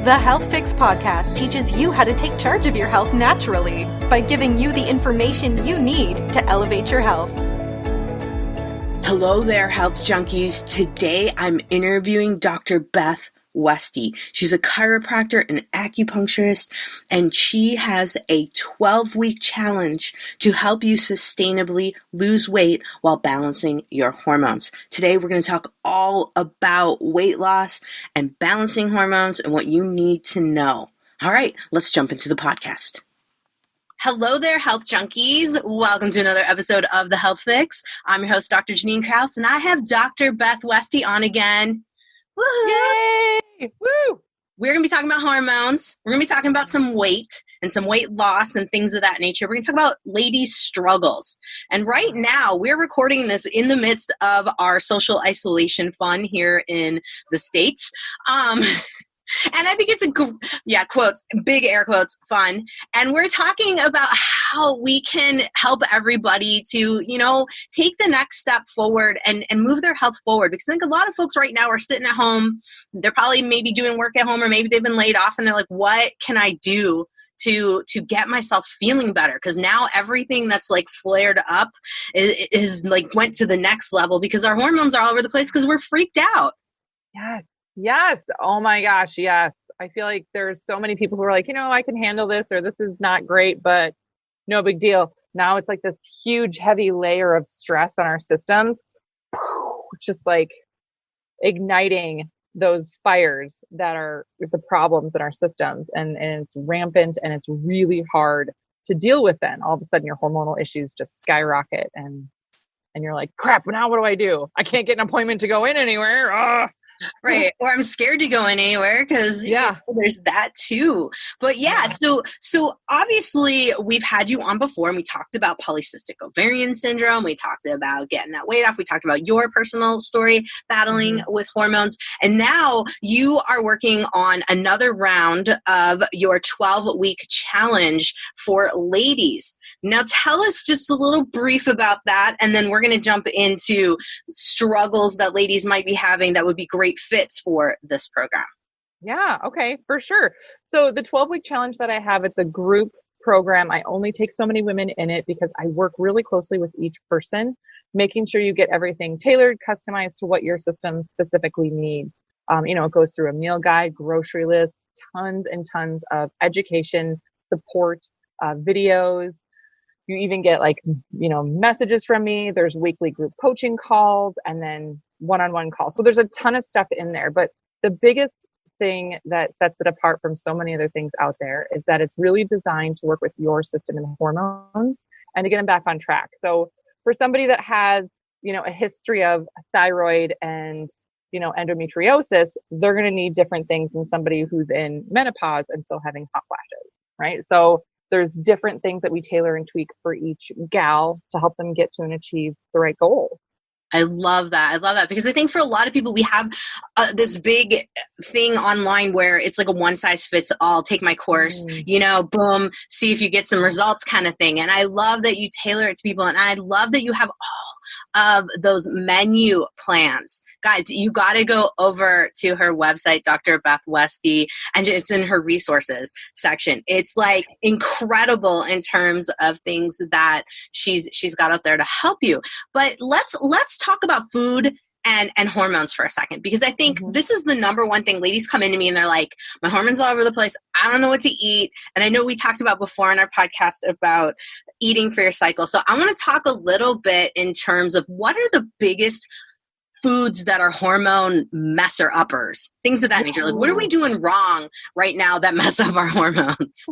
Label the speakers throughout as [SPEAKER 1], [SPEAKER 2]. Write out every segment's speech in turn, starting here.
[SPEAKER 1] The Health Fix podcast teaches you how to take charge of your health naturally by giving you the information you need to elevate your health.
[SPEAKER 2] Hello there, health junkies. Today I'm interviewing Dr. Beth, Westie. She's a chiropractor and acupuncturist, and she has a 12-week challenge to help you sustainably lose weight while balancing your hormones. Today, we're going to talk all about weight loss and balancing hormones and what you need to know. All right, let's jump into the podcast. Hello there, health junkies. Welcome to another episode of The Health Fix. I'm your host, Dr. Janine Krause, and I have Dr. Beth Westie on again. Woo-hoo!
[SPEAKER 3] Yay! Woo!
[SPEAKER 2] We're going to be talking about hormones. We're going to be talking about some weight and some weight loss and things of that nature. We're going to talk about ladies' struggles. And right now, we're recording this in the midst of our social isolation fun here in the States. And I think it's quotes, big air quotes, fun. And we're talking about how we can help everybody to, take the next step forward and move their health forward. Because I think a lot of folks right now are sitting at home. They're probably maybe doing work at home, or maybe they've been laid off and they're like, what can I do to get myself feeling better? Because now everything that's like flared up is like went to the next level because our hormones are all over the place because we're freaked out.
[SPEAKER 3] Yes. Yes. Oh my gosh. Yes. I feel like there's so many people who are like, I can handle this, or this is not great, but no big deal. Now it's like this huge, heavy layer of stress on our systems. It's just like igniting those fires that are the problems in our systems. And it's rampant and it's really hard to deal with then. All of a sudden your hormonal issues just skyrocket and you're like, crap, now what do I do? I can't get an appointment to go in anywhere. Ugh.
[SPEAKER 2] Right. Or I'm scared to go in anywhere because there's that too. But so obviously we've had you on before and we talked about polycystic ovarian syndrome. We talked about getting that weight off. We talked about your personal story battling with hormones. And now you are working on another round of your 12-week challenge for ladies. Now tell us just a little brief about that. And then we're going to jump into struggles that ladies might be having that would be great fits for this program.
[SPEAKER 3] Yeah. Okay. For sure. So the 12-week challenge that I have, it's a group program. I only take so many women in it because I work really closely with each person, making sure you get everything tailored, customized to what your system specifically needs. It goes through a meal guide, grocery list, tons and tons of education, support, videos. You even get messages from me. There's weekly group coaching calls and then one-on-one calls. So there's a ton of stuff in there, but the biggest thing that sets it apart from so many other things out there is that it's really designed to work with your system and hormones and to get them back on track. So for somebody that has, a history of thyroid and, endometriosis, they're going to need different things than somebody who's in menopause and still having hot flashes, right? So there's different things that we tailor and tweak for each gal to help them get to and achieve the right goal.
[SPEAKER 2] I love that because I think for a lot of people, we have this big thing online where it's like a one size fits all, take my course, boom, see if you get some results kind of thing. And I love that you tailor it to people. And I love that you have all of those menu plans. Guys, you got to go over to her website, Dr. Beth Westie, and it's in her resources section. It's like incredible in terms of things that she's got out there to help you. But let's talk about food and hormones for a second, because I think this is the number one thing. Ladies come into me and they're like, my hormones all over the place. I don't know what to eat. And I know we talked about before in our podcast about eating for your cycle. So I want to talk a little bit in terms of what are the biggest foods that are hormone messer uppers, things of that nature. Like, what are we doing wrong right now that mess up our hormones?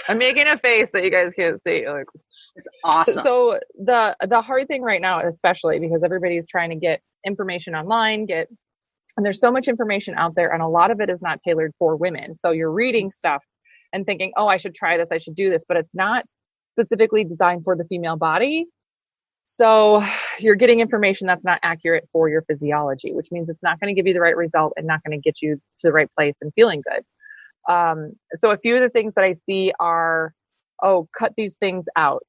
[SPEAKER 3] I'm making a face that you guys can't see.
[SPEAKER 2] It's awesome.
[SPEAKER 3] So the hard thing right now, especially because everybody's trying to get information online, and there's so much information out there, and a lot of it is not tailored for women. So you're reading stuff and thinking, oh, I should try this, I should do this, but it's not specifically designed for the female body. So you're getting information that's not accurate for your physiology, which means it's not going to give you the right result and not going to get you to the right place and feeling good. So a few of the things that I see are, cut these things out,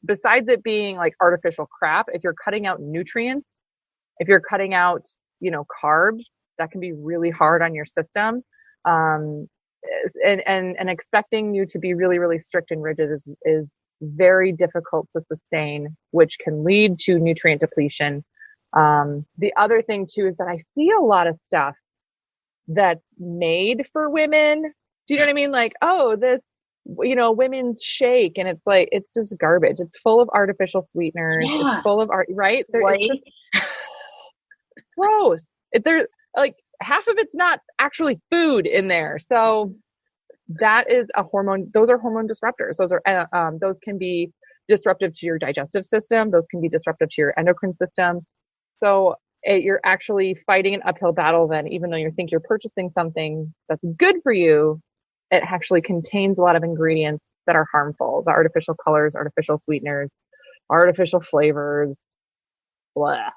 [SPEAKER 3] besides it being like artificial crap, if you're cutting out nutrients, if you're cutting out, carbs, That can be really hard on your system. And expecting you to be really, really strict and rigid is very difficult to sustain, which can lead to nutrient depletion. The other thing too is that I see a lot of stuff that's made for women. Do you know what I mean? Like, oh, this, women's shake, and it's like, it's just garbage. It's full of artificial sweeteners.
[SPEAKER 2] Yeah.
[SPEAKER 3] It's full of right? It's just gross. There's like half of it's not actually food in there. So that is a hormone. Those are hormone disruptors. Those can be disruptive to your digestive system. Those can be disruptive to your endocrine system. So you're actually fighting an uphill battle then, even though you think you're purchasing something that's good for you, it actually contains a lot of ingredients that are harmful. The artificial colors, artificial sweeteners, artificial flavors, blah.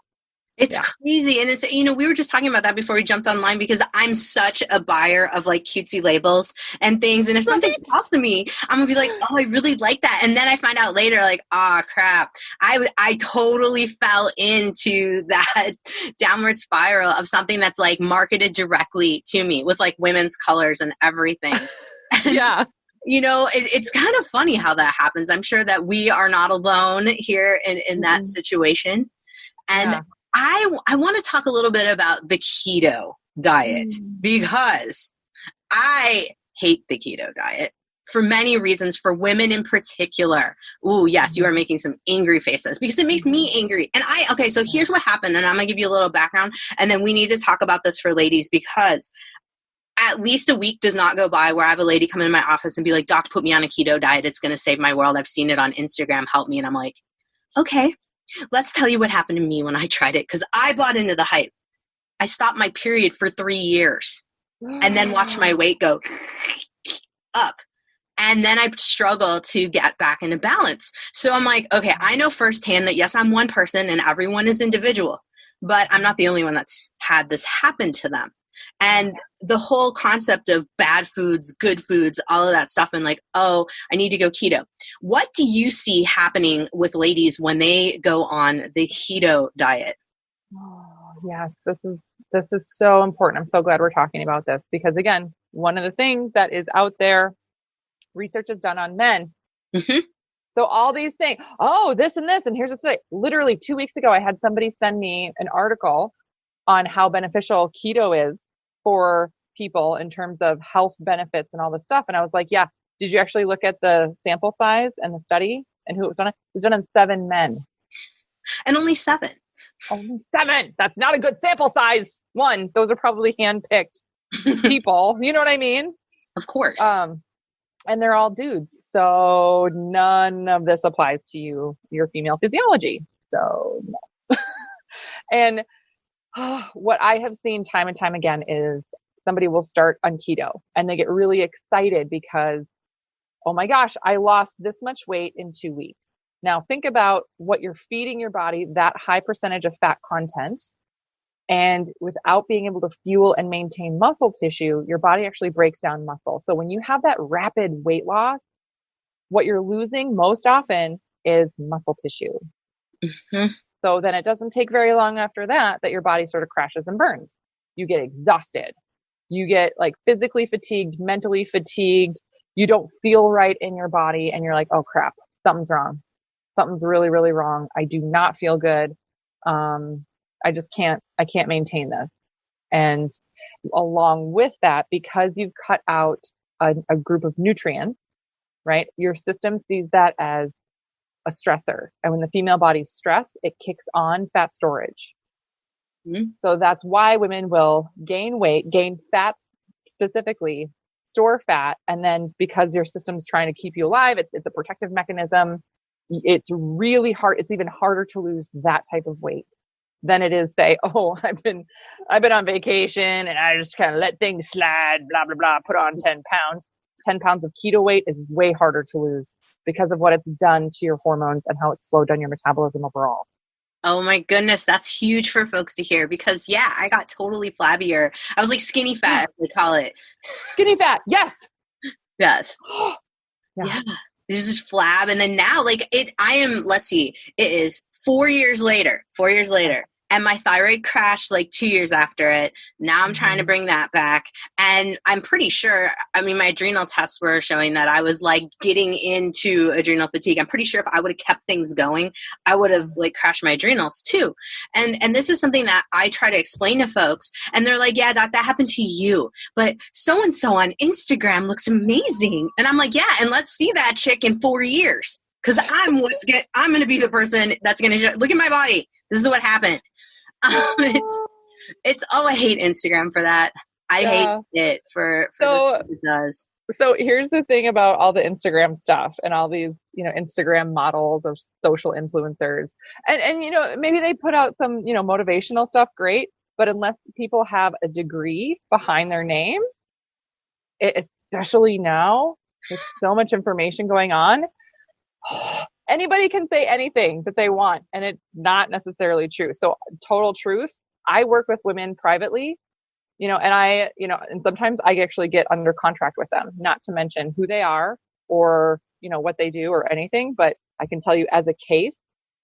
[SPEAKER 2] It's crazy. And it's, we were just talking about that before we jumped online, because I'm such a buyer of like cutesy labels and things. And if something talks to me, I'm gonna be like, oh, I really like that. And then I find out later, like, oh crap, I totally fell into that downward spiral of something that's like marketed directly to me with like women's colors and everything.
[SPEAKER 3] Yeah.
[SPEAKER 2] It's kind of funny how that happens. I'm sure that we are not alone here in that situation. And I want to talk a little bit about the keto diet, because I hate the keto diet for many reasons, for women in particular. Ooh, yes, you are making some angry faces, because it makes me angry. And so here's what happened, and I'm going to give you a little background, and then we need to talk about this for ladies, because at least a week does not go by where I have a lady come in my office and be like, doc, put me on a keto diet. It's going to save my world. I've seen it on Instagram. Help me. And I'm like, okay. Let's tell you what happened to me when I tried it, because I bought into the hype. I stopped my period for 3 years and then watched my weight go up. And then I struggled to get back into balance. So I'm like, okay, I know firsthand that yes, I'm one person and everyone is individual, but I'm not the only one that's had this happen to them. And the whole concept of bad foods, good foods, all of that stuff, and like, oh, I need to go keto. What do you see happening with ladies when they go on the keto diet?
[SPEAKER 3] Oh, yes, this is so important. I'm so glad we're talking about this, because again, one of the things that is out there, research is done on men.
[SPEAKER 2] Mm-hmm.
[SPEAKER 3] So all these things, oh, this and this, and here's a study. Literally 2 weeks ago, I had somebody send me an article on how beneficial keto is for people in terms of health benefits and all this stuff. And I was like, yeah, did you actually look at the sample size and the study and who it was done on? It was done on 7 men.
[SPEAKER 2] And only 7.
[SPEAKER 3] Only 7. That's not a good sample size. One, those are probably hand-picked people. You know what I mean?
[SPEAKER 2] Of course.
[SPEAKER 3] And they're all dudes. So none of this applies to you, your female physiology. So no. And what I have seen time and time again is somebody will start on keto and they get really excited because, oh my gosh, I lost this much weight in 2 weeks. Now think about what you're feeding your body, that high percentage of fat content, and without being able to fuel and maintain muscle tissue, your body actually breaks down muscle. So when you have that rapid weight loss, what you're losing most often is muscle tissue.
[SPEAKER 2] Mm-hmm.
[SPEAKER 3] So then it doesn't take very long after that your body sort of crashes and burns. You get exhausted. You get like physically fatigued, mentally fatigued. You don't feel right in your body and you're like, oh crap, something's wrong. Something's really, really wrong. I do not feel good. I can't maintain this. And along with that, because you've cut out a group of nutrients, right? Your system sees that as a stressor. And when the female body's stressed, it kicks on fat storage. Mm-hmm. So that's why women will gain weight, gain fat specifically, store fat. And then because your system's trying to keep you alive, it's a protective mechanism. It's really hard. It's even harder to lose that type of weight than it is say, oh, I've been on vacation and I just kind of let things slide, blah, blah, blah, put on 10 pounds. 10 pounds of keto weight is way harder to lose because of what it's done to your hormones and how it's slowed down your metabolism overall.
[SPEAKER 2] Oh my goodness, that's huge for folks to hear because I got totally flabbier. I was like skinny fat, as they call it.
[SPEAKER 3] Skinny fat, yes.
[SPEAKER 2] Yes. Yeah. There's this flab. And then now, let's see, it is 4 years later. and my thyroid crashed like 2 years after it. Now I'm trying to bring that back. And I'm pretty sure, I mean, my adrenal tests were showing that I was like getting into adrenal fatigue. I'm pretty sure if I would have kept things going, I would have like crashed my adrenals too. And this is something that I try to explain to folks, and they're like, yeah, doc, that happened to you, but so-and-so on Instagram looks amazing. And I'm like, yeah, and let's see that chick in 4 years. Cause I'm going to be the person that's going to look at my body. This is what happened. I hate Instagram for that. I hate it for the things it does.
[SPEAKER 3] So here's the thing about all the Instagram stuff and all these, Instagram models or social influencers. And maybe they put out some, motivational stuff, great. But unless people have a degree behind their name, especially now, with so much information going on, anybody can say anything that they want, and it's not necessarily true. So total truth, I work with women privately, and sometimes I actually get under contract with them, not to mention who they are or, what they do or anything. But I can tell you as a case,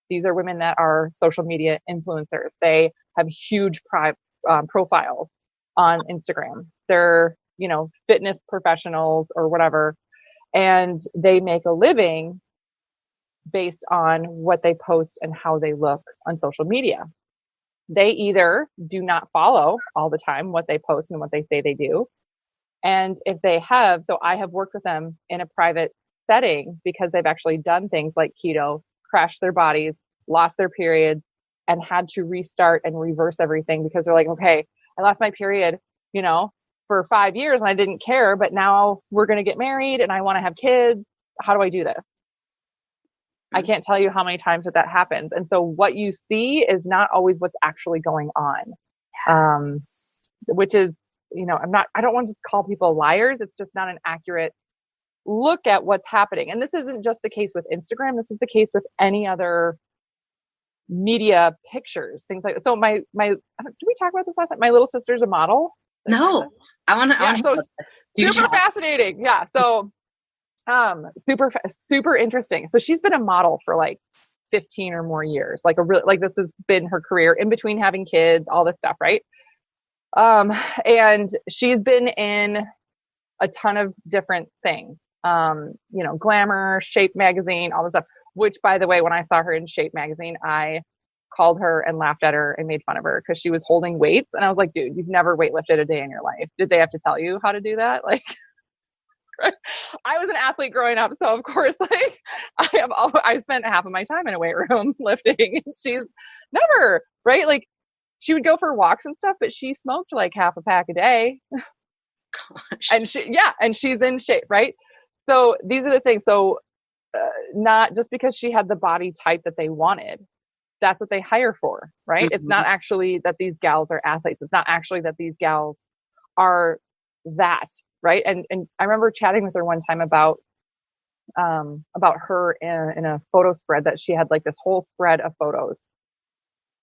[SPEAKER 3] these are women that are social media influencers. They have huge profiles on Instagram. They're, fitness professionals or whatever, and they make a living based on what they post and how they look on social media. They either do not follow all the time what they post and what they say they do. And if they have, so I have worked with them in a private setting because they've actually done things like keto, crashed their bodies, lost their periods, and had to restart and reverse everything because they're like, okay, I lost my period, for 5 years and I didn't care, but now we're going to get married and I want to have kids. How do I do this? I can't tell you how many times that happens. And so what you see is not always what's actually going on. Which is, I don't want to just call people liars. It's just not an accurate look at what's happening. And this isn't just the case with Instagram. This is the case with any other media pictures, things like that. So my, did we talk about this last time? My little sister's a model.
[SPEAKER 2] No, I want to
[SPEAKER 3] so
[SPEAKER 2] know this.
[SPEAKER 3] Super fascinating. Yeah. So, super interesting. So she's been a model for like 15 or more years, this has been her career in between having kids, all this stuff. Right. And she's been in a ton of different things, Glamour, Shape magazine, all this stuff, which by the way, when I saw her in Shape magazine, I called her and laughed at her and made fun of her because she was holding weights. And I was like, dude, you've never weightlifted a day in your life. Did they have to tell you how to do that? Like, I was an athlete growing up, so of course, I spent half of my time in a weight room lifting, and she's never, right? Like, she would go for walks and stuff, but she smoked like half a pack a day. Gosh. And she's in shape, right? So these are the things. So not just because she had the body type that they wanted, that's what they hire for, right? Mm-hmm. It's not actually that these gals are athletes. It's not actually that these gals are that. Right. And I remember chatting with her one time about her in a photo spread that she had like this whole spread of photos.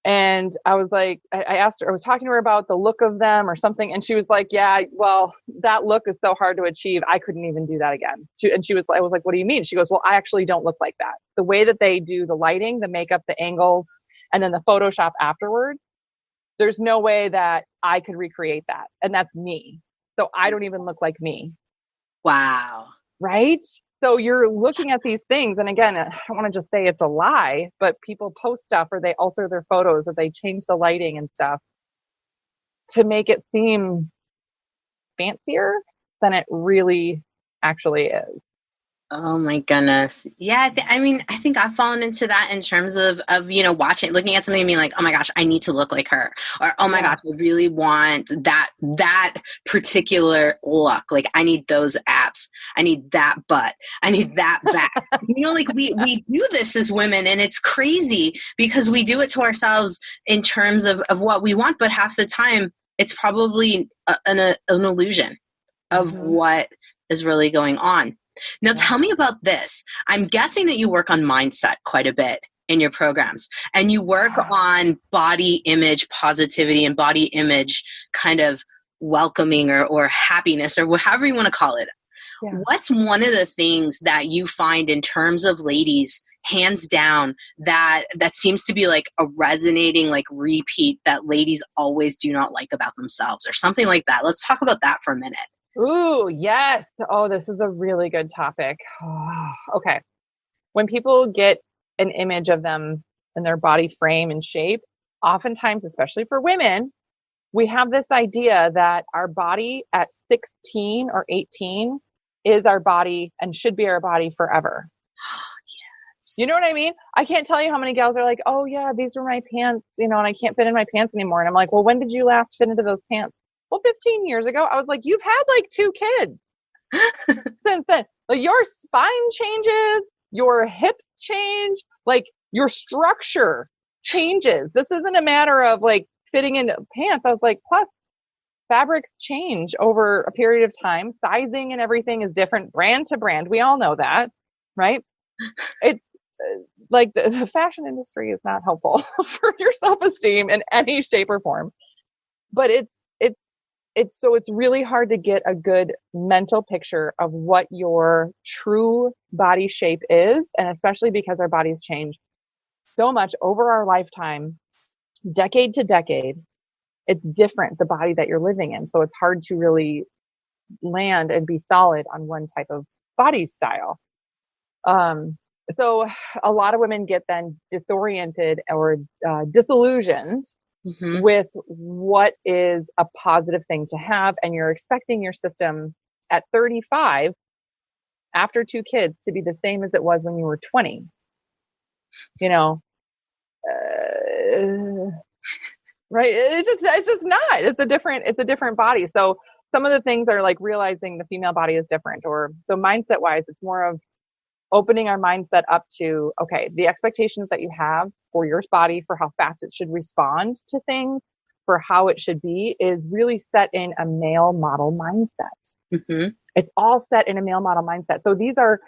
[SPEAKER 3] And I was like, I asked her, I was talking to her about the look of them or something. And she was like, yeah, well, that look is so hard to achieve. I couldn't even do that again. I was like, what do you mean? She goes, well, I actually don't look like that. The way that they do the lighting, the makeup, the angles, and then the Photoshop afterwards, there's no way that I could recreate that. And that's me. So I don't even look like me.
[SPEAKER 2] Wow.
[SPEAKER 3] Right? So you're looking at these things. And again, I don't want to just say it's a lie, but people post stuff or they alter their photos or they change the lighting and stuff to make it seem fancier than it really actually is.
[SPEAKER 2] Oh my goodness. Yeah. I think I've fallen into that in terms of, looking at something and being like, oh my gosh, I need to look like her. Or, oh my gosh, I really want that particular look. Like I need those abs. I need that butt. I need that back. We do this as women, and it's crazy because we do it to ourselves in terms of what we want. But half the time it's probably an illusion of what is really going on. Now, tell me about this. I'm guessing that you work on mindset quite a bit in your programs, and you work on body image positivity and body image kind of welcoming or happiness or however you want to call it. Yeah. What's one of the things that you find in terms of ladies hands down, that seems to be like a resonating like repeat that ladies always do not like about themselves or something like that? Let's talk about that for a minute.
[SPEAKER 3] Ooh, yes. Oh, this is a really good topic. Okay. When people get an image of them and their body frame and shape, oftentimes, especially for women, we have this idea that our body at 16 or 18 is our body and should be our body forever.
[SPEAKER 2] Yes.
[SPEAKER 3] You know what I mean? I can't tell you how many gals are like, oh yeah, these were my pants, and I can't fit in my pants anymore. And I'm like, well, when did you last fit into those pants? Well, 15 years ago. I was like, you've had like 2 kids since then. Like your spine changes, your hips change, like your structure changes. This isn't a matter of like fitting into pants. I was like, plus fabrics change over a period of time. Sizing and everything is different brand to brand. We all know that, right? It's like the fashion industry is not helpful for your self-esteem in any shape or form. But it's really hard to get a good mental picture of what your true body shape is, and especially because our bodies change so much over our lifetime, decade to decade. It's different, the body that you're living in. So it's hard to really land and be solid on one type of body style. So a lot of women get then disoriented or disillusioned with what is a positive thing to have. And you're expecting your system at 35, after 2 kids, to be the same as it was when you were 20. Right? It's just not. It's a different body. So some of the things are like realizing the female body is different, or so mindset wise, it's more of opening our mindset up to, okay, the expectations that you have for your body, for how fast it should respond to things, for how it should be, is really set in a male model mindset. It's all set in a male model mindset. So these are,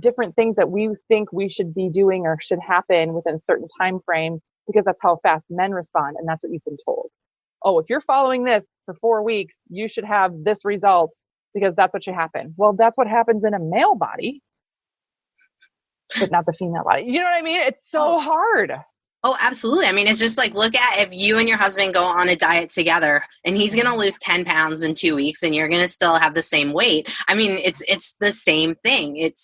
[SPEAKER 3] different things that we think we should be doing or should happen within a certain time frame, because that's how fast men respond. And that's what you've been told. Oh, if you're following this for 4 weeks, you should have this result because that's what should happen. Well, that's what happens in a male body, but not the female body. You know what I mean? It's so hard.
[SPEAKER 2] Oh, absolutely. I mean, it's just like, look at if you and your husband go on a diet together and he's going to lose 10 pounds in 2 weeks and you're going to still have the same weight. I mean, it's the same thing. It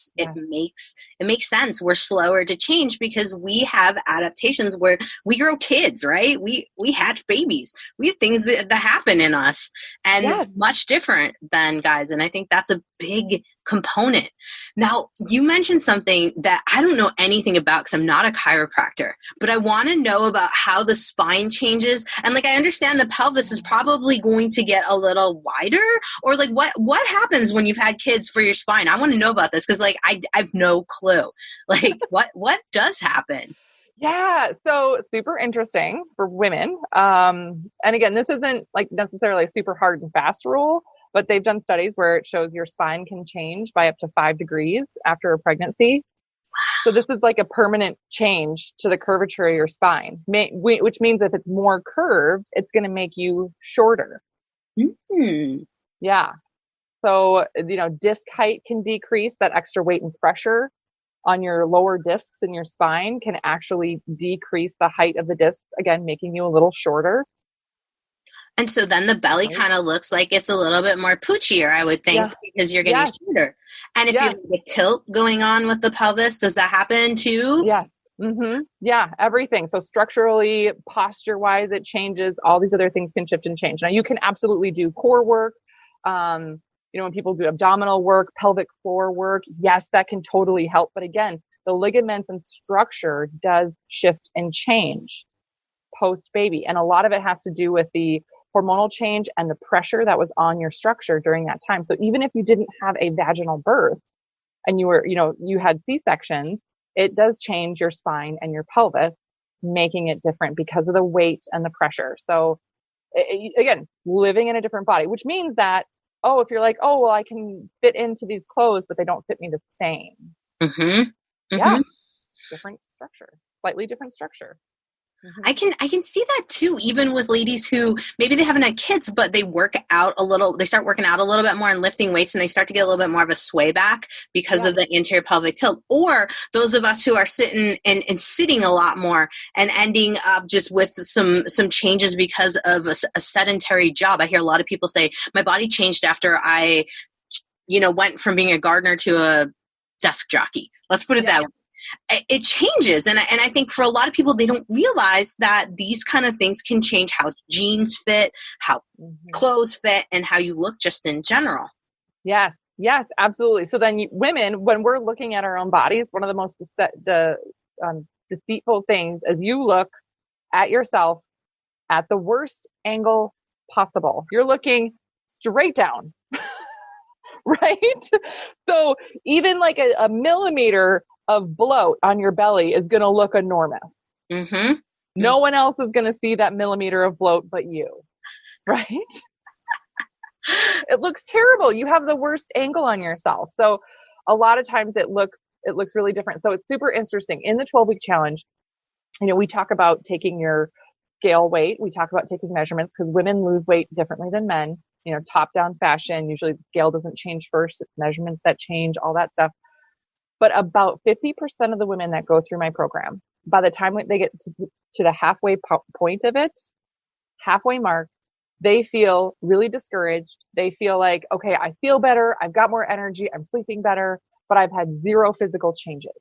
[SPEAKER 2] makes sense. We're slower to change because we have adaptations where we grow kids, right? We hatch babies. We have things that happen in us, and it's much different than guys. And I think that's a big component. Now, you mentioned something that I don't know anything about because I'm not a chiropractor, but I want to know about how the spine changes. And like, I understand the pelvis is probably going to get a little wider, or like what happens when you've had kids for your spine? I want to know about this because like, I've no clue. Like what does happen?
[SPEAKER 3] Yeah. So super interesting for women. And again, this isn't like necessarily a super hard and fast rule, but they've done studies where it shows your spine can change by up to 5 degrees after a pregnancy. So this is like a permanent change to the curvature of your spine, which means if it's more curved, it's going to make you shorter. Yeah. So, disc height can decrease. That extra weight and pressure on your lower discs in your spine can actually decrease the height of the disc, again, making you a little shorter.
[SPEAKER 2] And so then the belly kind of looks like it's a little bit more poochier, I would think, because you're getting shorter. And if you have a tilt going on with the pelvis, does that happen too?
[SPEAKER 3] Yes. Yeah, everything. So structurally, posture-wise, it changes. All these other things can shift and change. Now, you can absolutely do core work. When people do abdominal work, pelvic floor work, yes, that can totally help. But again, the ligaments and structure does shift and change post-baby. And a lot of it has to do with the hormonal change and the pressure that was on your structure during that time. So even if you didn't have a vaginal birth and you had C-sections, it does change your spine and your pelvis, making it different because of the weight and the pressure. So again, living in a different body, which means that, if you're like, well, I can fit into these clothes, but they don't fit me the same. Yeah. Different structure, slightly different structure.
[SPEAKER 2] I can see that too, even with ladies who maybe they haven't had kids, but they start working out a little bit more and lifting weights, and they start to get a little bit more of a sway back because of the anterior pelvic tilt. Or those of us who are sitting and sitting a lot more and ending up just with some changes because of a sedentary job. I hear a lot of people say, my body changed after I, went from being a gardener to a desk jockey. Let's put it that way. It changes. And I think for a lot of people, they don't realize that these kind of things can change how jeans fit, how clothes fit, and how you look just in general.
[SPEAKER 3] Yes, absolutely. So then women, when we're looking at our own bodies, one of the most deceitful things is you look at yourself at the worst angle possible. You're looking straight down, right? So even like a millimeter of bloat on your belly is going to look enormous. No one else is going to see that millimeter of bloat but you, right? It looks terrible. You have the worst angle on yourself. So a lot of times it looks really different. So it's super interesting. In the 12-week challenge, we talk about taking your scale weight. We talk about taking measurements because women lose weight differently than men. Top-down fashion, usually the scale doesn't change first. It's measurements that change, all that stuff. But about 50% of the women that go through my program, by the time they get to the halfway point of it, halfway mark, they feel really discouraged. They feel like, okay, I feel better. I've got more energy. I'm sleeping better, but I've had zero physical changes.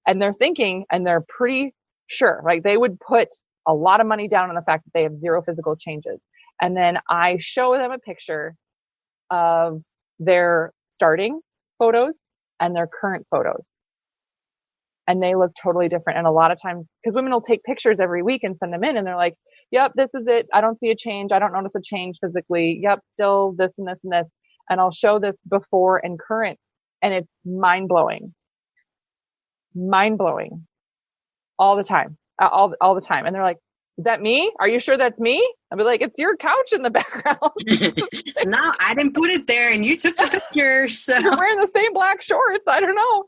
[SPEAKER 3] And they're thinking, and they're pretty sure, like they would put a lot of money down on the fact that they have zero physical changes. And then I show them a picture of their starting photos and their current photos. And they look totally different. And a lot of times, because women will take pictures every week and send them in, and they're like, yep, this is it. I don't see a change. I don't notice a change physically. Yep, still this and this and this. And I'll show this before and current. And it's mind-blowing. Mind-blowing. All the time. All the time. And they're like, is that me? Are you sure that's me? I'll be like, it's your couch in the background.
[SPEAKER 2] No, I didn't put it there and you took the picture. So
[SPEAKER 3] you're wearing the same black shorts. I don't know.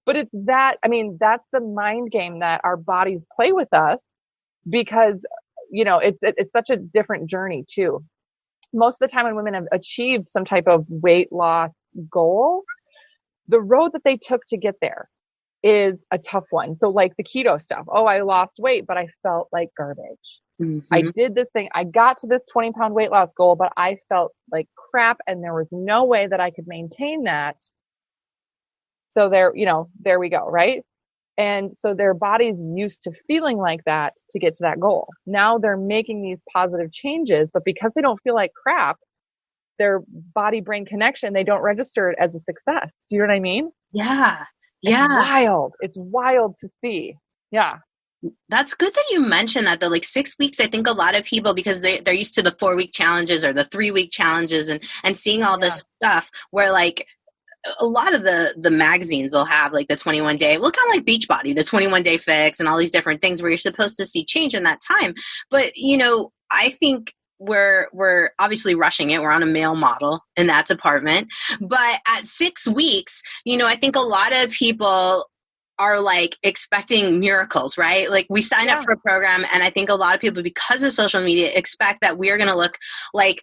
[SPEAKER 3] But it's that, that's the mind game that our bodies play with us because, it's such a different journey too. Most of the time when women have achieved some type of weight loss goal, the road that they took to get there is a tough one. So like the keto stuff. Oh, I lost weight, but I felt like garbage. I did this thing. I got to this 20-pound weight loss goal, but I felt like crap. And there was no way that I could maintain that. So there we go. Right. And so their body's used to feeling like that to get to that goal. Now they're making these positive changes, but because they don't feel like crap, their body brain connection, they don't register it as a success. Do you know what I mean?
[SPEAKER 2] Yeah. Yeah.
[SPEAKER 3] It's wild to see. Yeah.
[SPEAKER 2] That's good that you mentioned that though. Like 6 weeks, I think a lot of people, because they're used to the 4-week challenges or the 3-week challenges and seeing all this stuff where like a lot of the magazines will have like the 21-day, well, kind of like Beachbody, the 21-day fix and all these different things where you're supposed to see change in that time. But, I think we're obviously rushing it. We're on a male model in that department. But at 6 weeks, I think a lot of people are like expecting miracles, right? Like we sign up for a program and I think a lot of people, because of social media, expect that we are going to look like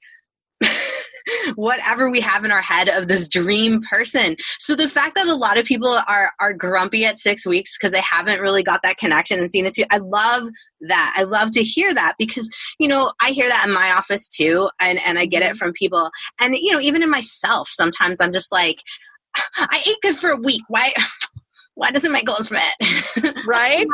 [SPEAKER 2] whatever we have in our head of this dream person. So the fact that a lot of people are grumpy at 6 weeks because they haven't really got that connection and seen it too, I love that. I love to hear that because, I hear that in my office too. And I get it from people. And, even in myself, sometimes I'm just like, I ate good for a week. Why doesn't my goals fit?
[SPEAKER 3] Right?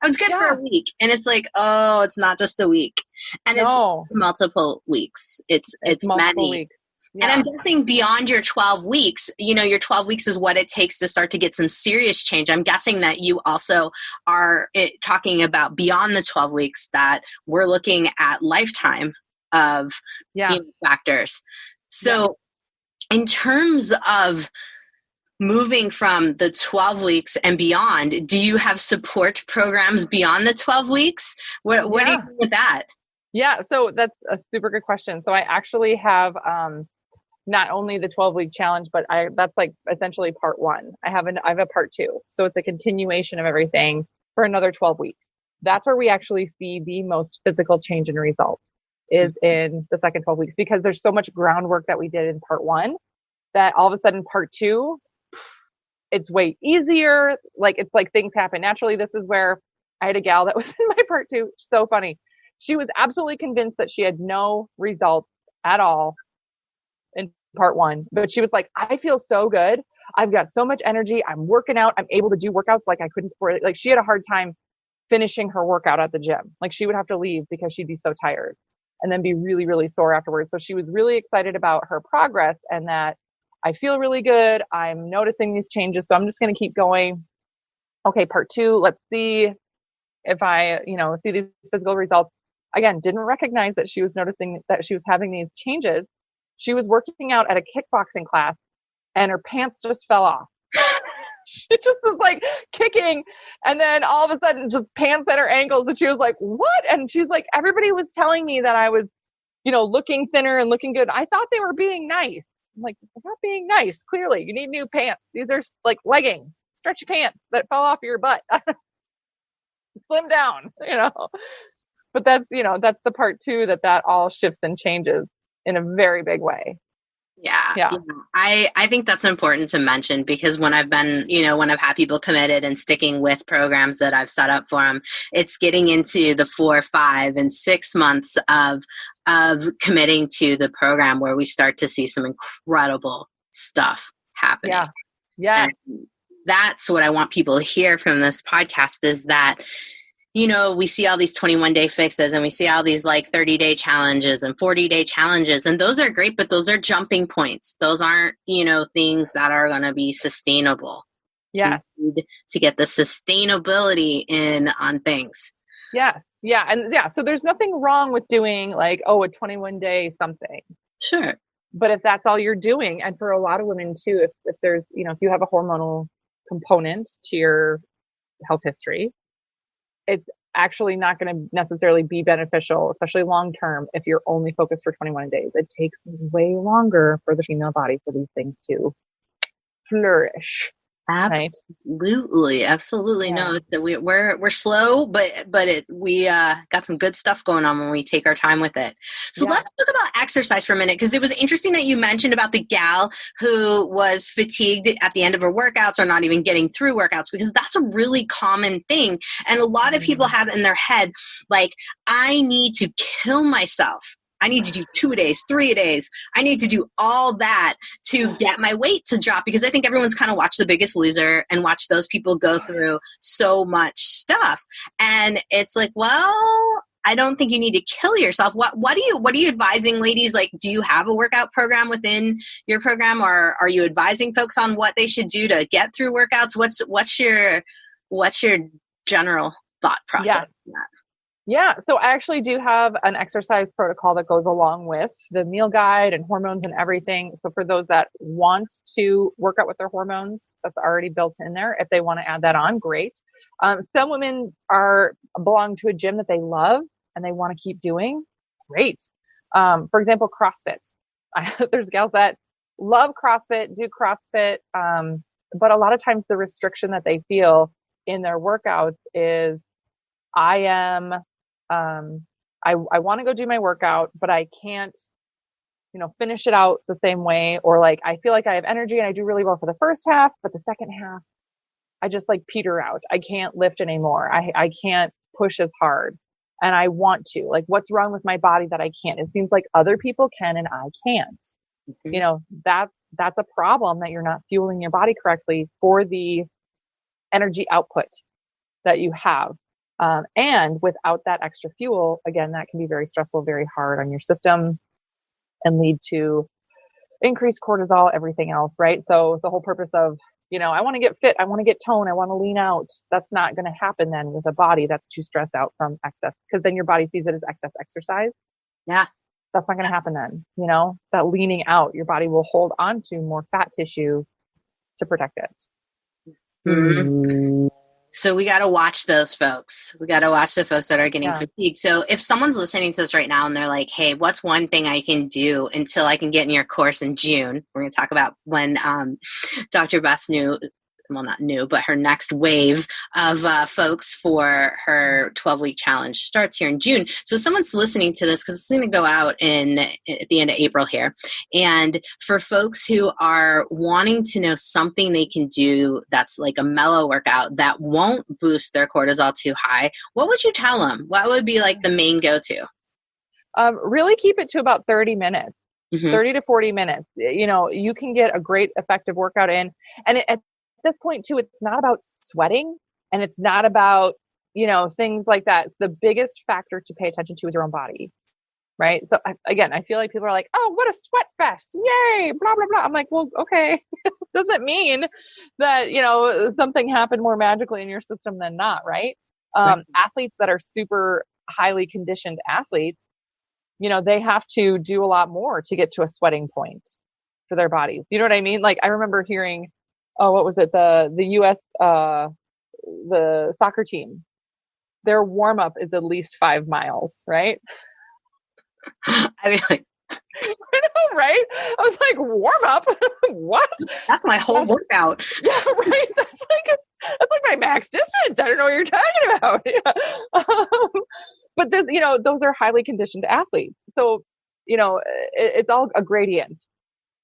[SPEAKER 2] I was good for a week. And it's like, oh, it's not just a week. And it's multiple weeks. It's
[SPEAKER 3] multiple
[SPEAKER 2] many.
[SPEAKER 3] weeks. Yeah.
[SPEAKER 2] And I'm guessing beyond your 12 weeks, your 12 weeks is what it takes to start to get some serious change. I'm guessing that you also are talking about beyond the 12 weeks that we're looking at lifetime of factors. So in terms of moving from the 12 weeks and beyond, do you have support programs beyond the 12 weeks? What do you do with that?
[SPEAKER 3] Yeah, so that's a super good question. So I actually have not only the 12-week challenge, but that's like essentially part one. I have a part two. So it's a continuation of everything for another 12 weeks. that's where we actually see the most physical change in results is in the second 12 weeks, because there's so much groundwork that we did in part 1 that all of a sudden part 2, it's way easier. Like, it's like things happen naturally. This is where I had a gal that was in my part 2. So funny. She was absolutely convinced that she had no results at all in part 1, but she was like, I feel so good. I've got so much energy. I'm working out. I'm able to do workouts like I couldn't before. Like, she had a hard time finishing her workout at the gym. Like, she would have to leave because she'd be so tired and then be really, really sore afterwards. So she was really excited about her progress and that I feel really good. I'm noticing these changes. So I'm just going to keep going. Okay, part 2, let's see if I, see these physical results. Again, didn't recognize that she was noticing that she was having these changes. She was working out at a kickboxing class and her pants just fell off. She just was like kicking, and then all of a sudden just pants at her ankles, and she was like, what? And she's like, everybody was telling me that I was, looking thinner and looking good. I thought they were being nice. I'm like, they're not being nice. Clearly, you need new pants. These are like leggings, stretchy pants that fell off your butt. Slim down, But that's the part 2 that all shifts and changes in a very big way.
[SPEAKER 2] Yeah. I think that's important to mention, because when I've been, when I've had people committed and sticking with programs that I've set up for them, it's getting into the 4, 5, and 6 months of committing to the program where we start to see some incredible stuff happening.
[SPEAKER 3] Yeah. Yeah.
[SPEAKER 2] And that's what I want people to hear from this podcast, is that, we see all these 21-day fixes and we see all these like 30-day challenges and 40-day challenges, and those are great, but those are jumping points. Those aren't, things that are going to be sustainable.
[SPEAKER 3] Yeah.
[SPEAKER 2] We need to get the sustainability in on things.
[SPEAKER 3] Yeah. Yeah. And so there's nothing wrong with doing like, a 21-day something.
[SPEAKER 2] Sure.
[SPEAKER 3] But if that's all you're doing, and for a lot of women too, if there's, if you have a hormonal component to your health history, it's actually not going to necessarily be beneficial, especially long term, if you're only focused for 21 days. It takes way longer for the female body for these things to flourish.
[SPEAKER 2] Absolutely,
[SPEAKER 3] right?
[SPEAKER 2] Absolutely. Yeah. No, we're slow, but we got some good stuff going on when we take our time with it. So let's talk about exercise for a minute, because it was interesting that you mentioned about the gal who was fatigued at the end of her workouts or not even getting through workouts, because that's a really common thing, and a lot of people have in their head like, I need to kill myself. I need to do 2 days, 3 days. I need to do all that to get my weight to drop, because I think everyone's kind of watched The Biggest Loser and watched those people go through so much stuff. And it's like, well, I don't think you need to kill yourself. What are you advising ladies? Like, do you have a workout program within your program, or are you advising folks on what they should do to get through workouts? What's your general thought process on that?
[SPEAKER 3] Yeah. So I actually do have an exercise protocol that goes along with the meal guide and hormones and everything. So for those that want to work out with their hormones, that's already built in there. If they want to add that on, great. Some women belong to a gym that they love and they want to keep doing. Great. For example, CrossFit. There's gals that love CrossFit, do CrossFit. But a lot of times the restriction that they feel in their workouts is, I want to go do my workout, but I can't, finish it out the same way. Or like, I feel like I have energy and I do really well for the first half, but the second half, I just like peter out. I can't lift anymore. I can't push as hard, and I want to. Like, what's wrong with my body that I can't? It seems like other people can and I can't. Mm-hmm. That's a problem, that you're not fueling your body correctly for the energy output that you have. And without that extra fuel, again, that can be very stressful, very hard on your system, and lead to increased cortisol, everything else, right? So the whole purpose of, I want to get fit, I want to get toned, I want to lean out. That's not going to happen then with a body that's too stressed out from excess, because then your body sees it as excess exercise.
[SPEAKER 2] Yeah.
[SPEAKER 3] That's not going to happen then. That leaning out, your body will hold on to more fat tissue to protect it.
[SPEAKER 2] Mm-hmm. So we got to watch those folks. We got to watch the folks that are getting fatigued. So if someone's listening to this right now and they're like, hey, what's one thing I can do until I can get in your course in June? We're going to talk about when Dr. Beth's new well, not new, but her next wave of folks for her 12-week challenge starts here in June. So someone's listening to this because it's going to go out at the end of April here. And for folks who are wanting to know something they can do that's like a mellow workout that won't boost their cortisol too high, what would you tell them? What would be like the main go-to?
[SPEAKER 3] Really keep it to about 30 minutes.
[SPEAKER 2] Mm-hmm.
[SPEAKER 3] 30 to 40 minutes. You can get a great effective workout in. And at this point too, it's not about sweating and it's not about, things like that. The biggest factor to pay attention to is your own body, right? So I feel like people are like, oh, what a sweat fest. Yay, blah, blah, blah. I'm like, well, okay. Doesn't mean that, something happened more magically in your system than not, right?
[SPEAKER 2] Right.
[SPEAKER 3] Athletes that are super highly conditioned athletes, they have to do a lot more to get to a sweating point for their bodies. You know what I mean? Like I remember hearing, what was it? The US, the soccer team, their warm up is at least 5 miles, right?
[SPEAKER 2] I mean, like,
[SPEAKER 3] I know, right? I was like, warm up? What?
[SPEAKER 2] that's my whole workout.
[SPEAKER 3] Yeah, right. That's like my max distance. I don't know what you're talking about. Yeah. But this, those are highly conditioned athletes. So, it's all a gradient.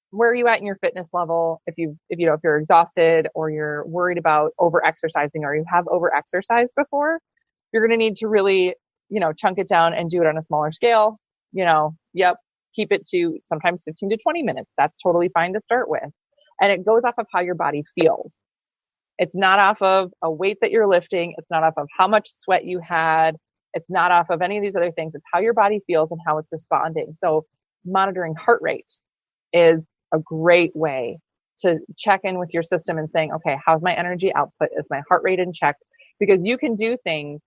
[SPEAKER 3] Where are you at in your fitness level? If you're exhausted or you're worried about over exercising or you have over exercised before, you're going to need to really, chunk it down and do it on a smaller scale. Keep it to sometimes 15 to 20 minutes. That's totally fine to start with. And it goes off of how your body feels. It's not off of a weight that you're lifting. It's not off of how much sweat you had. It's not off of any of these other things. It's how your body feels and how it's responding. So monitoring heart rate is a great way to check in with your system and saying, okay, how's my energy output? Is my heart rate in check? Because you can do things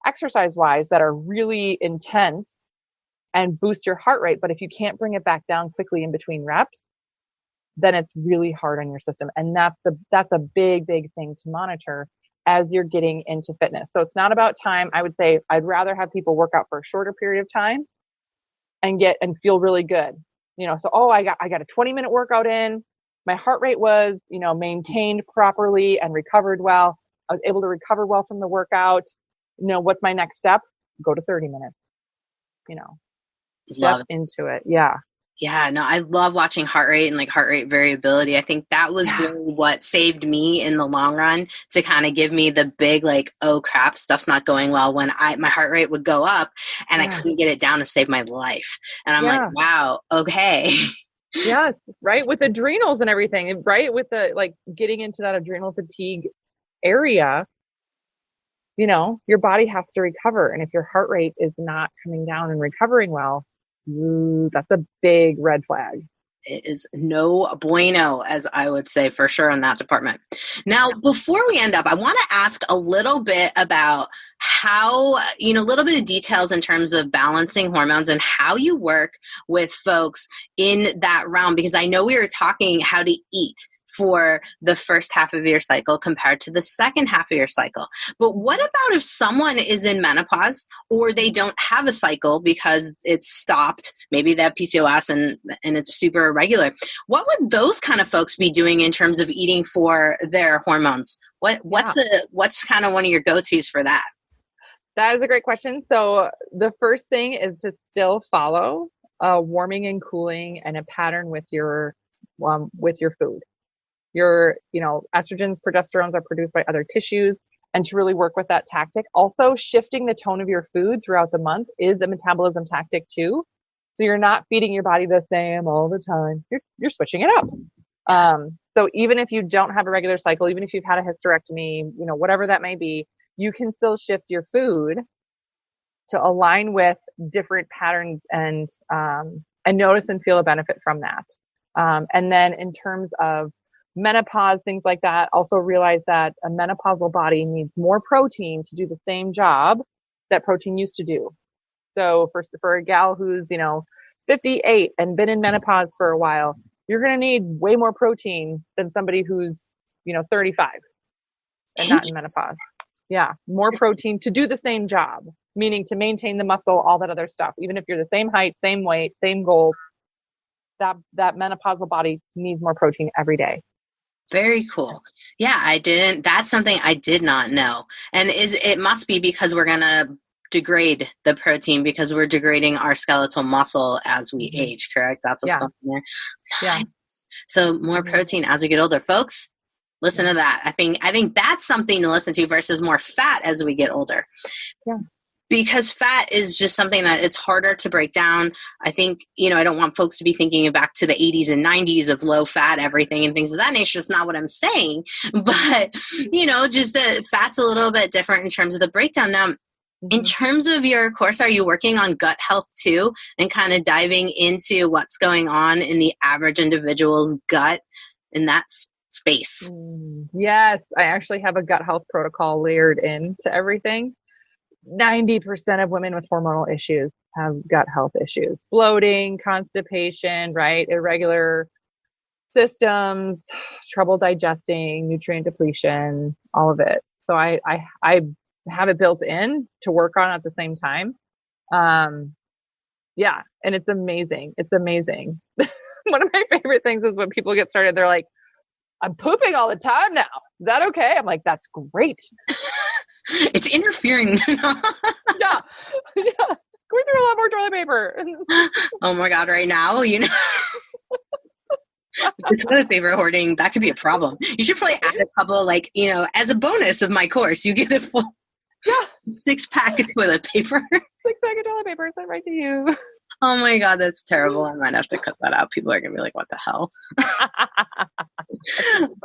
[SPEAKER 3] exercise wise that are really intense and boost your heart rate. But if you can't bring it back down quickly in between reps, then it's really hard on your system. And that's a big, big thing to monitor as you're getting into fitness. So it's not about time. I would say I'd rather have people work out for a shorter period of time and feel really good. I got a 20-minute workout in. My heart rate was, maintained properly and recovered well. I was able to recover well from the workout. What's my next step? Go to 30 minutes. Step into it. Yeah.
[SPEAKER 2] Yeah, no, I love watching heart rate and like heart rate variability. I think that was really what saved me in the long run to kind of give me the big like, oh crap, stuff's not going well when my heart rate would go up and I couldn't get it down to save my life. And I'm like, wow, okay.
[SPEAKER 3] Yes, right. With adrenals and everything, right? With the like getting into that adrenal fatigue area, your body has to recover. And if your heart rate is not coming down and recovering well, that's a big red flag.
[SPEAKER 2] It is no bueno, as I would say for sure in that department. Now, before we end up, I want to ask a little bit about how, a little bit of details in terms of balancing hormones and how you work with folks in that realm, because I know we were talking how to eat for the first half of your cycle compared to the second half of your cycle. But what about if someone is in menopause or they don't have a cycle because it's stopped? Maybe they have PCOS and it's super irregular. What would those kind of folks be doing in terms of eating for their hormones? What's kind of one of your go-tos for that?
[SPEAKER 3] That is a great question. So the first thing is to still follow warming and cooling and a pattern with your food. Your, estrogens, progesterones are produced by other tissues, and to really work with that tactic. Also, shifting the tone of your food throughout the month is a metabolism tactic too. So you're not feeding your body the same all the time. You're switching it up. So even if you don't have a regular cycle, even if you've had a hysterectomy, whatever that may be, you can still shift your food to align with different patterns and notice and feel a benefit from that. And then in terms of menopause, things like that, also realize that a menopausal body needs more protein to do the same job that protein used to do. So for a gal who's, 58 and been in menopause for a while, you're going to need way more protein than somebody who's, 35 and not in menopause. Yeah. More protein to do the same job, meaning to maintain the muscle, all that other stuff. Even if you're the same height, same weight, same goals, that menopausal body needs more protein every day.
[SPEAKER 2] Very cool. Yeah, that's something I did not know. And it must be because we're going to degrade the protein because we're degrading our skeletal muscle as we age, correct? That's what's going on there.
[SPEAKER 3] Yeah.
[SPEAKER 2] So more protein as we get older. Folks, listen to that. I think that's something to listen to versus more fat as we get older.
[SPEAKER 3] Yeah. Because
[SPEAKER 2] fat is just something that it's harder to break down. I think, I don't want folks to be thinking back to the 80s and 90s of low fat everything and things of that nature. It's not what I'm saying. But, just the fat's a little bit different in terms of the breakdown. Now, in terms of your course, are you working on gut health too and kind of diving into what's going on in the average individual's gut in that space?
[SPEAKER 3] Yes, I actually have a gut health protocol layered into everything. 90% of women with hormonal issues have gut health issues, bloating, constipation, right? Irregular systems, trouble digesting, nutrient depletion, all of it. So I have it built in to work on at the same time. Yeah. And it's amazing. It's amazing. One of my favorite things is when people get started, they're like, I'm pooping all the time now. Is that okay? I'm like, that's great.
[SPEAKER 2] It's interfering.
[SPEAKER 3] Yeah. Going through a lot more toilet paper.
[SPEAKER 2] Oh my God, right now, the toilet paper hoarding, that could be a problem. You should probably add a couple, as a bonus of my course, you get a full 6-pack of toilet paper.
[SPEAKER 3] 6-pack of toilet paper sent right to you.
[SPEAKER 2] Oh my God, that's terrible. I might have to cut that out. People are going to be like, what the hell?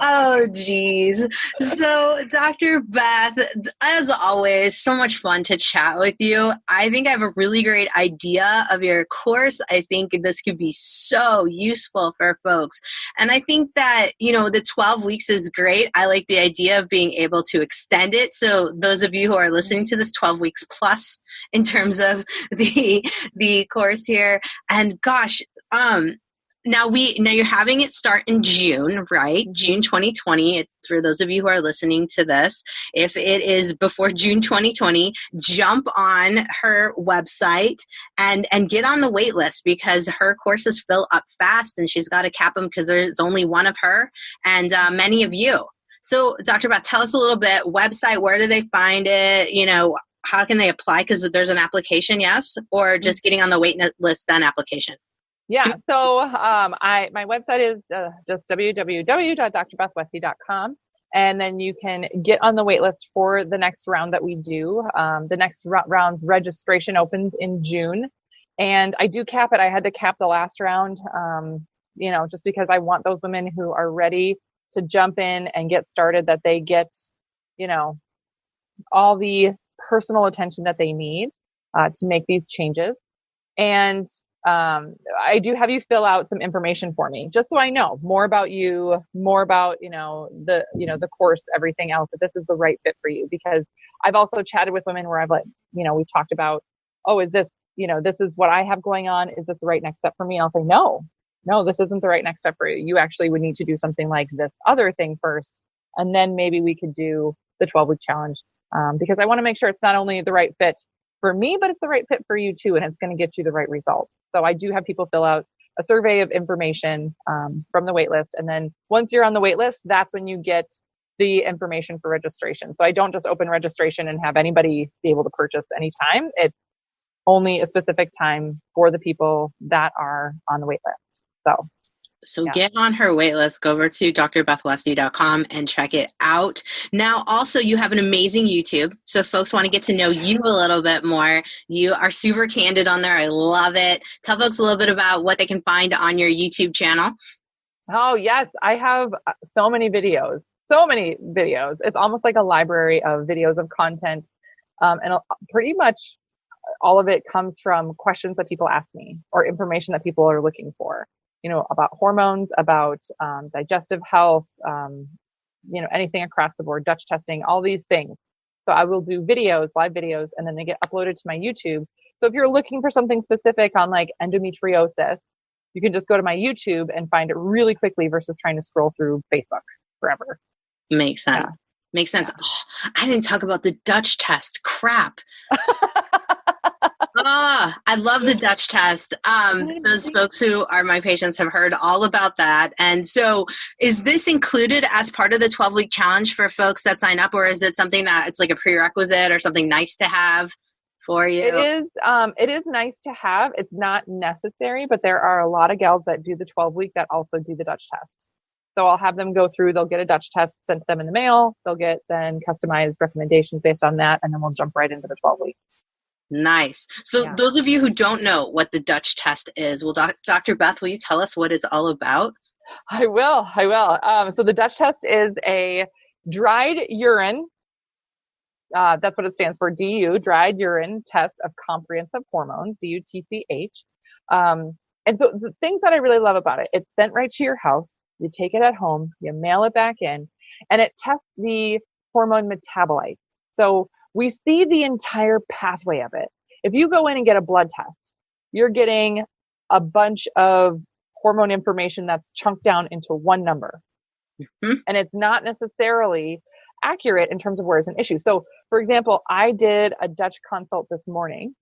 [SPEAKER 2] Oh, geez. So, Dr. Beth, as always, so much fun to chat with you. I think I have a really great idea of your course. I think this could be so useful for folks. And I think that, the 12 weeks is great. I like the idea of being able to extend it. So those of you who are listening to this, 12 weeks plus in terms of the course here. And gosh, now you're having it start in June, right? June 2020. For those of you who are listening to this, if it is before June 2020, jump on her website and get on the wait list because her courses fill up fast and she's got to cap them because there's only one of her and many of you. So Dr. Beth, tell us a little bit, website, where do they find it? How can they apply? Because there's an application, yes? Or just getting on the wait list, then application?
[SPEAKER 3] Yeah. So my website is just www.drbethwestie.com. And then you can get on the wait list for the next round that we do. The next round's registration opens in June. And I do cap it. I had to cap the last round, just because I want those women who are ready to jump in and get started, that they get, all the personal attention that they need to make these changes. And I do have you fill out some information for me, just so I know more about you, more about, the course, everything else, that this is the right fit for you. Because I've also chatted with women where I've we've talked about, is this, this is what I have going on. Is this the right next step for me? And I'll say, no, this isn't the right next step for you. You actually would need to do something like this other thing first. And then maybe we could do the 12-week challenge. Because I want to make sure it's not only the right fit for me, but it's the right fit for you too. And it's going to get you the right results. So I do have people fill out a survey of information from the wait list. And then once you're on the wait list, that's when you get the information for registration. So I don't just open registration and have anybody be able to purchase anytime. It's only a specific time for the people that are on the wait list. So
[SPEAKER 2] get on her wait list, go over to drbethwestie.com and check it out. Now, also, you have an amazing YouTube. So if folks want to get to know you a little bit more, you are super candid on there. I love it. Tell folks a little bit about what they can find on your YouTube channel.
[SPEAKER 3] Oh, yes. I have so many videos. It's almost like a library of videos of content. And pretty much all of it comes from questions that people ask me or information that people are looking for. About hormones, about digestive health, anything across the board, Dutch testing, all these things. So I will do live videos, and then they get uploaded to my YouTube. So if you're looking for something specific on like endometriosis, you can just go to my YouTube and find it really quickly versus trying to scroll through Facebook forever.
[SPEAKER 2] Makes sense. Makes sense. Oh, I didn't talk about the Dutch test. Crap. I love the Dutch test. Those folks who are my patients have heard all about that. And so is this included as part of the 12-week challenge for folks that sign up, or is it something that it's like a prerequisite or something nice to have for you?
[SPEAKER 3] It is nice to have. It's not necessary, but there are a lot of gals that do the 12-week that also do the Dutch test. So I'll have them go through, they'll get a Dutch test sent to them in the mail. They'll get then customized recommendations based on that. And then we'll jump right into the 12-week.
[SPEAKER 2] Nice. So those of you who don't know what the Dutch test is, well, Dr. Beth, will you tell us what it's all about?
[SPEAKER 3] I will. So the Dutch test is a dried urine. That's what it stands for, DU, dried urine test of comprehensive hormones, DUTCH. And so the things that I really love about it, it's sent right to your house. You take it at home, you mail it back in, and it tests the hormone metabolite. So we see the entire pathway of it. If you go in and get a blood test, you're getting a bunch of hormone information that's chunked down into one number. Mm-hmm. And it's not necessarily accurate in terms of where it's an issue. So, for example, I did a Dutch consult this morning.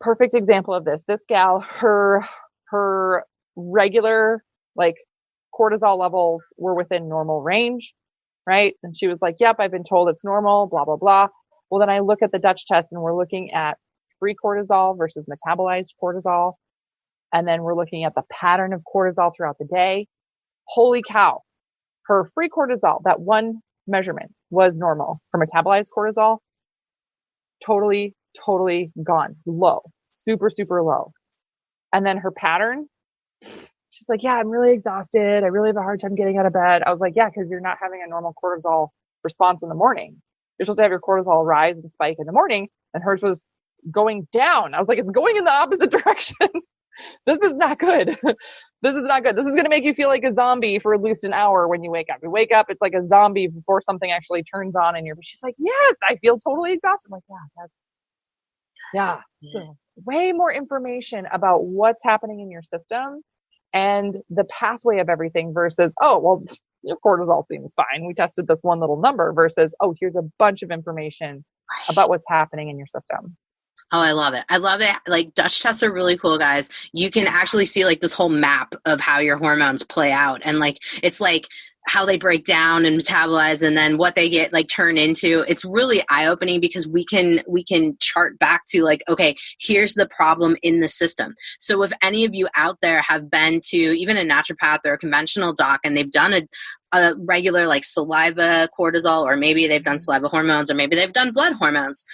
[SPEAKER 3] Perfect example of this. This gal, her regular, cortisol levels were within normal range, right? And she was like, yep, I've been told it's normal, blah, blah, blah. Well, then I look at the Dutch test and we're looking at free cortisol versus metabolized cortisol. And then we're looking at the pattern of cortisol throughout the day. Holy cow. Her free cortisol, that one measurement, was normal. Her metabolized cortisol, totally gone. Low. Super, super low. And then her pattern, she's like, yeah, I'm really exhausted. I really have a hard time getting out of bed. I was like, yeah, because you're not having a normal cortisol response in the morning. You're supposed to have your cortisol rise and spike in the morning, and hers was going down. I was like, it's going in the opposite direction. This is not good. This is not good. This is going to make you feel like a zombie for at least an hour when you wake up. You wake up, it's like a zombie before something actually turns on in your. She's like, yes, I feel totally exhausted. I'm like, yeah. So way more information about what's happening in your system and the pathway of everything versus, oh, well, your cortisol seems fine. We tested this one little number versus, oh, here's a bunch of information about what's happening in your system.
[SPEAKER 2] Oh, I love it. I love it. Like, Dutch tests are really cool, guys. You can actually see this whole map of how your hormones play out. And it's how they break down and metabolize and then what they get turn into. It's really eye-opening because we can chart back to okay, here's the problem in the system. So if any of you out there have been to even a naturopath or a conventional doc and they've done a regular saliva cortisol, or maybe they've done saliva hormones, or maybe they've done blood hormones,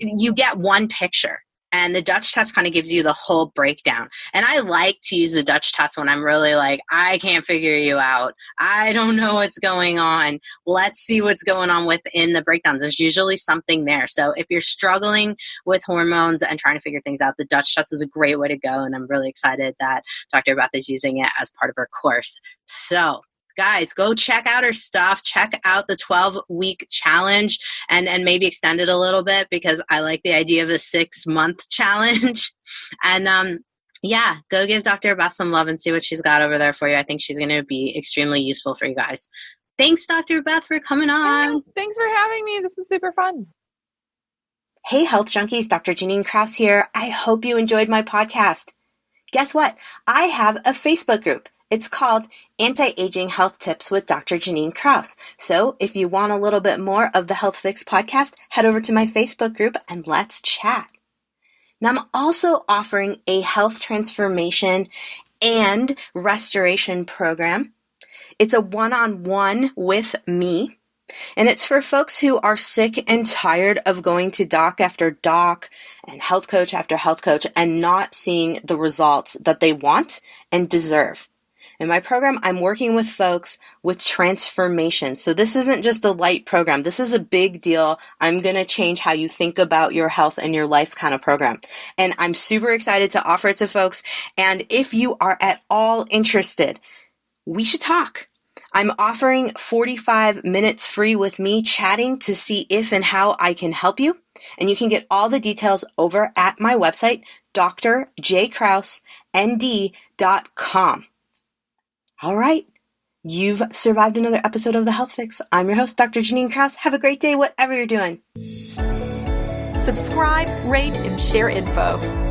[SPEAKER 2] you get one picture. And the Dutch test kind of gives you the whole breakdown. And I like to use the Dutch test when I'm really I can't figure you out. I don't know what's going on. Let's see what's going on within the breakdowns. There's usually something there. So if you're struggling with hormones and trying to figure things out, the Dutch test is a great way to go. And I'm really excited that Dr. Beth is using it as part of her course. So guys, go check out her stuff. Check out the 12-week challenge and maybe extend it a little bit because I like the idea of a 6-month challenge. And go give Dr. Beth some love and see what she's got over there for you. I think she's going to be extremely useful for you guys. Thanks, Dr. Beth, for coming on.
[SPEAKER 3] Yeah, thanks for having me. This is super fun.
[SPEAKER 4] Hey, Health Junkies, Dr. Janine Krause here. I hope you enjoyed my podcast. Guess what? I have a Facebook group. It's called Anti-Aging Health Tips with Dr. Janine Krause. So if you want a little bit more of the Health Fix podcast, head over to my Facebook group and let's chat. Now, I'm also offering a health transformation and restoration program. It's a one-on-one with me, and it's for folks who are sick and tired of going to doc after doc and health coach after health coach and not seeing the results that they want and deserve. In my program, I'm working with folks with transformation. So this isn't just a light program. This is a big deal. I'm going to change how you think about your health and your life kind of program. And I'm super excited to offer it to folks. And if you are at all interested, we should talk. I'm offering 45 minutes free with me chatting to see if and how I can help you. And you can get all the details over at my website, drjkraussnd.com. All right. You've survived another episode of The Health Fix. I'm your host, Dr. Janine Krause. Have a great day, whatever you're doing.
[SPEAKER 1] Subscribe, rate, and share info.